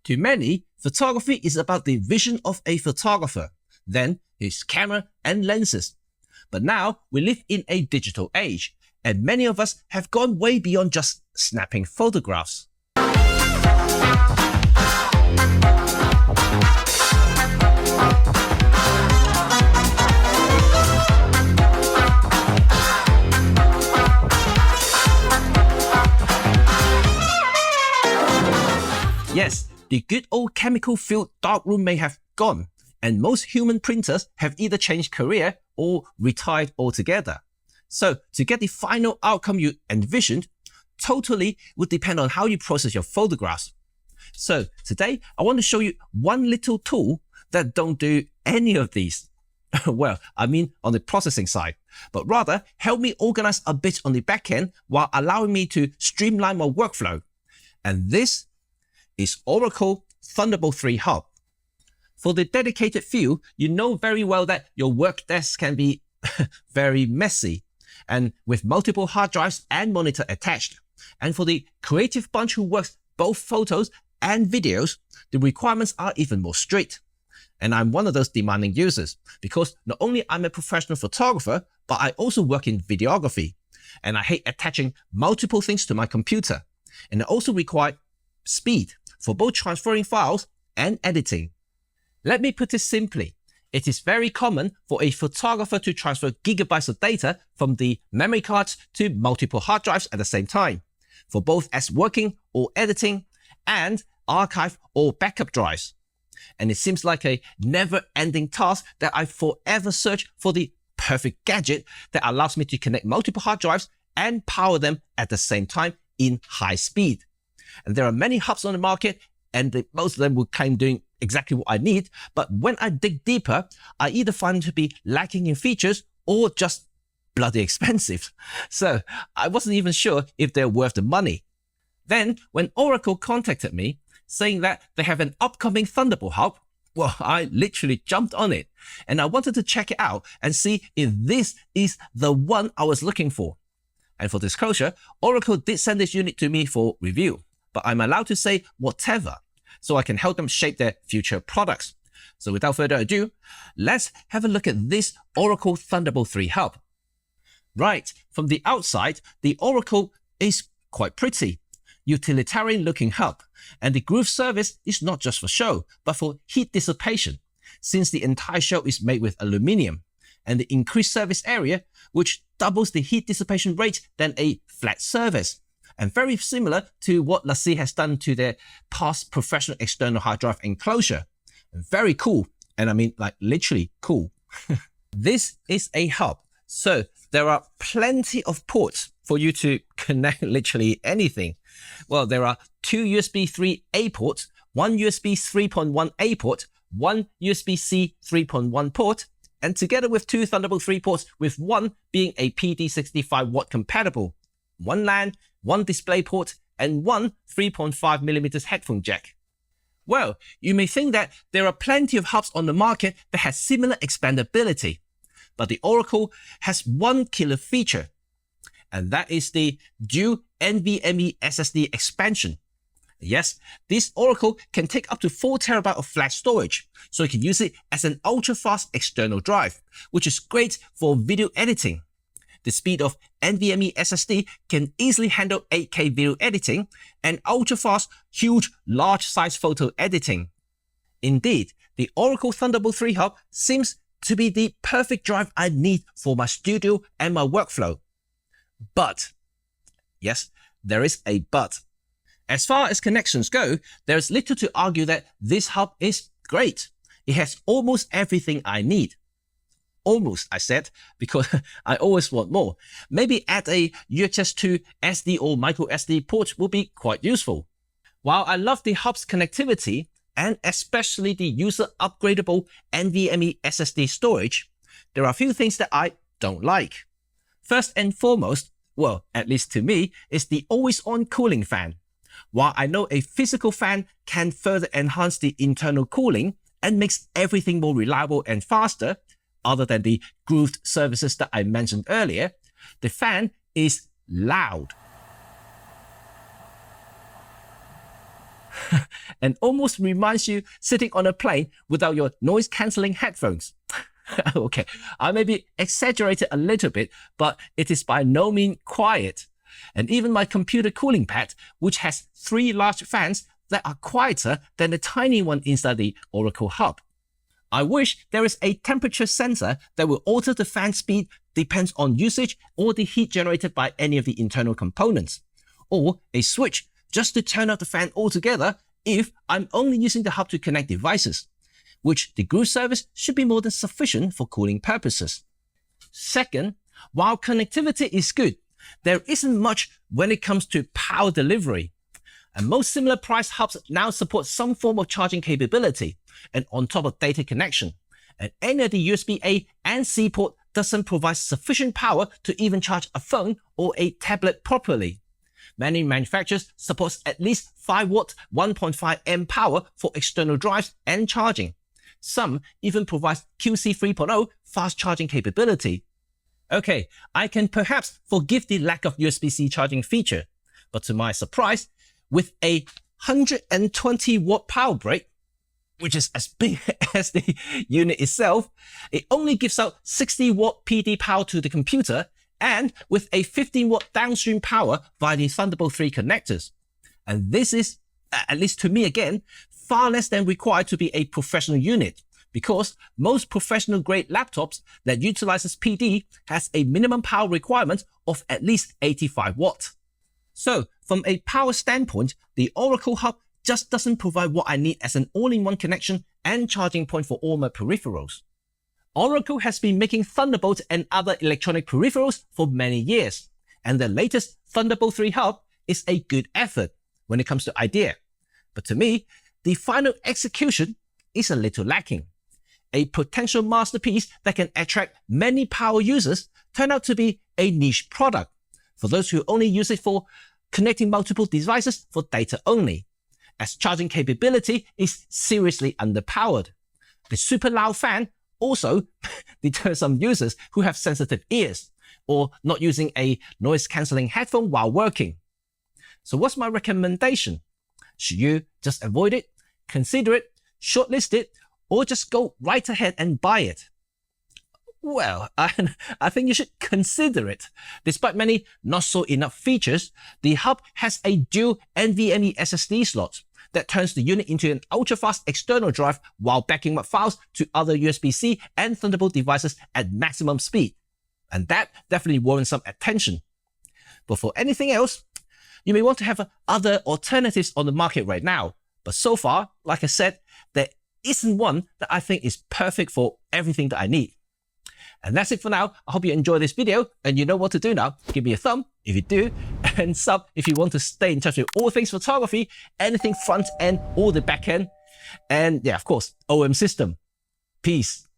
To many, photography is about the vision of a photographer, then his camera and lenses. But now we live in a digital age, and many of us have gone way beyond just snapping photographs. Yes, the good old chemical-filled darkroom may have gone, and most human printers have either changed career or retired altogether. So to get the final outcome you envisioned, totally would depend on how you process your photographs. So today, I want to show you one little tool that don't do any of these. Well, I mean on the processing side, but rather help me organize a bit on the back end while allowing me to streamline my workflow. And this is Orico Thunderbolt 3 Hub. For the dedicated few, you know very well that your work desk can be very messy and with multiple hard drives and monitor attached. And for the creative bunch who works both photos and videos, the requirements are even more strict. And I'm one of those demanding users because not only I'm a professional photographer, but I also work in videography. And I hate attaching multiple things to my computer. And I also require speed for both transferring files and editing. Let me put it simply. It is very common for a photographer to transfer gigabytes of data from the memory cards to multiple hard drives at the same time, for both as working or editing and archive or backup drives. And it seems like a never-ending task that I forever search for the perfect gadget that allows me to connect multiple hard drives and power them at the same time in high speed. And there are many hubs on the market, and most of them will claim doing exactly what I need. But when I dig deeper, I either find them to be lacking in features or just bloody expensive. So I wasn't even sure if they're worth the money. Then when Orico contacted me saying that they have an upcoming Thunderbolt hub, well, I literally jumped on it and I wanted to check it out and see if this is the one I was looking for. And for disclosure, Orico did send this unit to me for review, but I'm allowed to say whatever, so I can help them shape their future products. So without further ado, let's have a look at this Orico Thunderbolt 3 hub. Right, from the outside, the Orico is quite pretty, utilitarian looking hub, and the groove surface is not just for show, but for heat dissipation, since the entire shell is made with aluminium, and the increased surface area, which doubles the heat dissipation rate than a flat surface. And very similar to what LaCie has done to their past professional external hard drive enclosure. Very cool, and I mean like literally cool. This is a hub, so there are plenty of ports for you to connect literally anything. Well, there are two USB 3A ports, one USB 3.1A port, one USB-C 3.1 port, and together with two Thunderbolt 3 ports, with one being a PD65 watt compatible, one LAN, one display port, and one 3.5mm headphone jack. Well, you may think that there are plenty of hubs on the market that has similar expandability, but the Orico has one killer feature, and that is the dual NVMe SSD expansion. Yes, this Orico can take up to 4TB of flash storage, so you can use it as an ultra-fast external drive, which is great for video editing. The speed of NVMe SSD can easily handle 8K video editing and ultra-fast, huge, large-size photo editing. Indeed, the Orico Thunderbolt 3 hub seems to be the perfect drive I need for my studio and my workflow. But, yes, there is a but. As far as connections go, there is little to argue that this hub is great. It has almost everything I need. Almost, I said, because I always want more. Maybe add a UHS 2 SD or micro SD port will be quite useful. While I love the hub's connectivity, and especially the user upgradable NVMe SSD storage, there are a few things that I don't like. First and foremost, well, at least to me, is the always-on cooling fan. While I know a physical fan can further enhance the internal cooling and makes everything more reliable and faster, other than the grooved surfaces that I mentioned earlier, the fan is loud. and almost reminds you sitting on a plane without your noise-cancelling headphones. Okay, I maybe exaggerated a little bit, but it is by no means quiet. And even my computer cooling pad, which has 3 large fans that are quieter than the tiny one inside the Orico hub. I wish there is a temperature sensor that will alter the fan speed depends on usage or the heat generated by any of the internal components, or a switch just to turn off the fan altogether if I'm only using the hub to connect devices, which the group service should be more than sufficient for cooling purposes. Second, while connectivity is good, there isn't much when it comes to power delivery. And most similar price hubs now support some form of charging capability, and on top of data connection. And any of the USB-A and C port doesn't provide sufficient power to even charge a phone or a tablet properly. Many manufacturers support at least 5 watt 1.5 amp power for external drives and charging. Some even provide QC 3.0 fast charging capability. Okay, I can perhaps forgive the lack of USB-C charging feature, but to my surprise, with a 120 watt power brick, which is as big as the unit itself, it only gives out 60 watt PD power to the computer, and with a 15 watt downstream power via the Thunderbolt 3 connectors. And this is, at least to me again, far less than required to be a professional unit, because most professional grade laptops that utilizes PD has a minimum power requirement of at least 85 watts. So from a power standpoint, the Orico hub just doesn't provide what I need as an all-in-one connection and charging point for all my peripherals. Orico has been making Thunderbolt and other electronic peripherals for many years, and the latest Thunderbolt 3 hub is a good effort when it comes to idea. But to me, the final execution is a little lacking. A potential masterpiece that can attract many power users turned out to be a niche product for those who only use it for connecting multiple devices for data only, as charging capability is seriously underpowered. The super loud fan also deters some users who have sensitive ears or not using a noise-cancelling headphone while working. So what's my recommendation? Should you just avoid it, consider it, shortlist it, or just go right ahead and buy it? Well, I think you should consider it. Despite many not so enough features, the hub has a dual NVMe SSD slot that turns the unit into an ultra-fast external drive while backing up files to other USB-C and Thunderbolt devices at maximum speed. And that definitely warrants some attention. But for anything else, you may want to have other alternatives on the market right now. But so far, like I said, there isn't one that I think is perfect for everything that I need. And that's it for now. I hope you enjoyed this video, and you know what to do now. Give me a thumb if you do, and sub if you want to stay in touch with all things photography, anything front end or the back end. And yeah, of course, OM system. Peace.